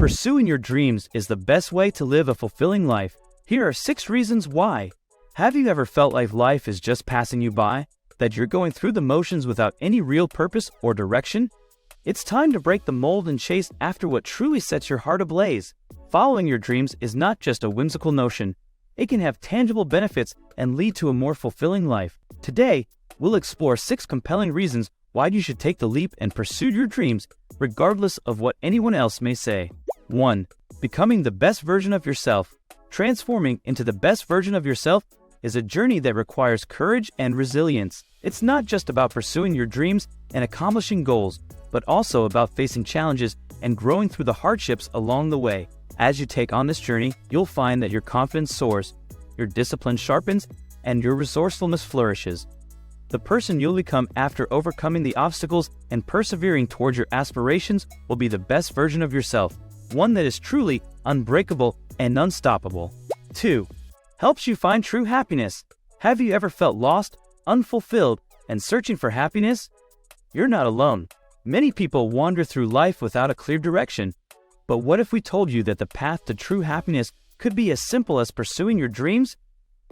Pursuing your dreams is the best way to live a fulfilling life. Here are 6 reasons why. Have you ever felt like life is just passing you by? That you're going through the motions without any real purpose or direction? It's time to break the mold and chase after what truly sets your heart ablaze. Following your dreams is not just a whimsical notion. It can have tangible benefits and lead to a more fulfilling life. Today, we'll explore 6 compelling reasons why you should take the leap and pursue your dreams, regardless of what anyone else may say. 1. Becoming the best version of yourself. Transforming into the best version of yourself is a journey that requires courage and resilience. It's not just about pursuing your dreams and accomplishing goals, but also about facing challenges and growing through the hardships along the way. As you take on this journey, you'll find that your confidence soars, your discipline sharpens, and your resourcefulness flourishes. The person you'll become after overcoming the obstacles and persevering towards your aspirations will be the best version of yourself, one that is truly unbreakable and unstoppable. 2. Helps you find true happiness. Have you ever felt lost, unfulfilled, and searching for happiness? You're not alone. Many people wander through life without a clear direction. But what if we told you that the path to true happiness could be as simple as pursuing your dreams?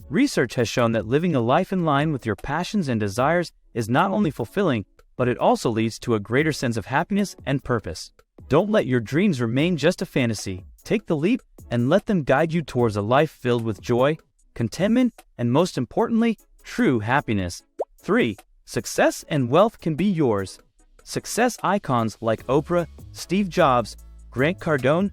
Research has shown that living a life in line with your passions and desires is not only fulfilling, but it also leads to a greater sense of happiness and purpose. Don't let your dreams remain just a fantasy. Take the leap and let them guide you towards a life filled with joy, contentment, and most importantly, true happiness. 3. Success and wealth can be yours. Success icons like Oprah, Steve Jobs, Grant Cardone,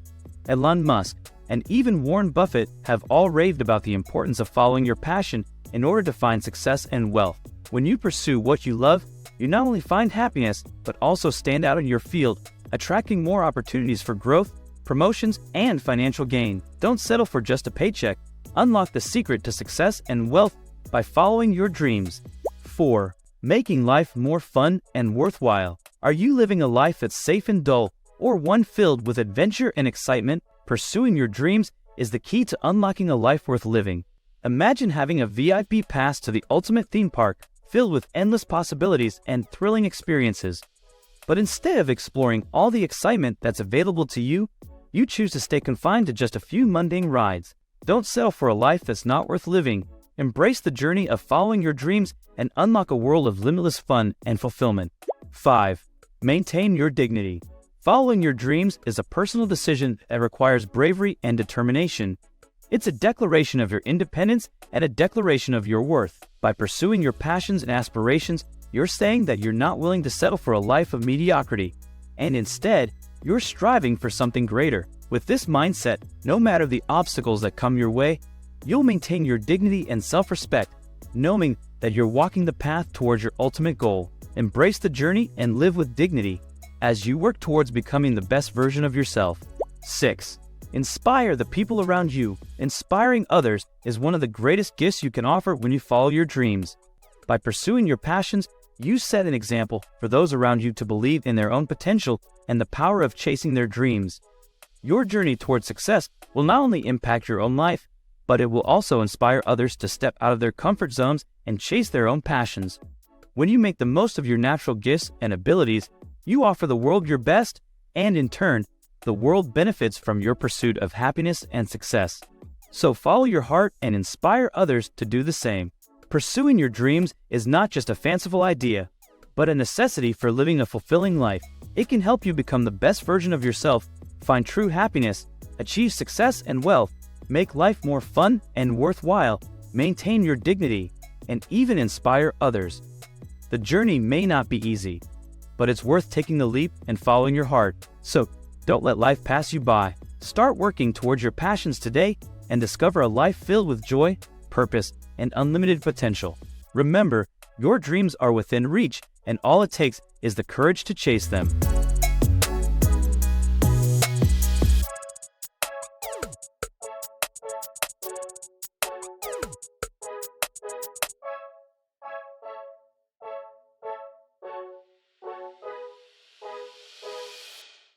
Elon Musk, and even Warren Buffett have all raved about the importance of following your passion in order to find success and wealth. When you pursue what you love, you not only find happiness, but also stand out in your field, attracting more opportunities for growth, promotions, and financial gain. Don't settle for just a paycheck. Unlock the secret to success and wealth by following your dreams. 4. Making life more fun and worthwhile. Are you living a life that's safe and dull, or one filled with adventure and excitement? Pursuing your dreams is the key to unlocking a life worth living. Imagine having a VIP pass to the ultimate theme park, filled with endless possibilities and thrilling experiences. But instead of exploring all the excitement that's available to you, you choose to stay confined to just a few mundane rides. Don't settle for a life that's not worth living. Embrace the journey of following your dreams and unlock a world of limitless fun and fulfillment. 5. Maintain your dignity. Following your dreams is a personal decision that requires bravery and determination. It's a declaration of your independence and a declaration of your worth. By pursuing your passions and aspirations, you're saying that you're not willing to settle for a life of mediocrity, and instead, you're striving for something greater. With this mindset, no matter the obstacles that come your way, you'll maintain your dignity and self-respect, knowing that you're walking the path towards your ultimate goal. Embrace the journey and live with dignity as you work towards becoming the best version of yourself. 6. Inspire the people around you. Inspiring others is one of the greatest gifts you can offer when you follow your dreams. By pursuing your passions, you set an example for those around you to believe in their own potential and the power of chasing their dreams. Your journey towards success will not only impact your own life, but it will also inspire others to step out of their comfort zones and chase their own passions. When you make the most of your natural gifts and abilities, you offer the world your best, and in turn, the world benefits from your pursuit of happiness and success. So follow your heart and inspire others to do the same. Pursuing your dreams is not just a fanciful idea, but a necessity for living a fulfilling life. It can help you become the best version of yourself, find true happiness, achieve success and wealth, make life more fun and worthwhile, maintain your dignity, and even inspire others. The journey may not be easy, but it's worth taking the leap and following your heart. So don't let life pass you by. Start working towards your passions today and discover a life filled with joy, purpose, and unlimited potential. Remember, your dreams are within reach, and all it takes is the courage to chase them.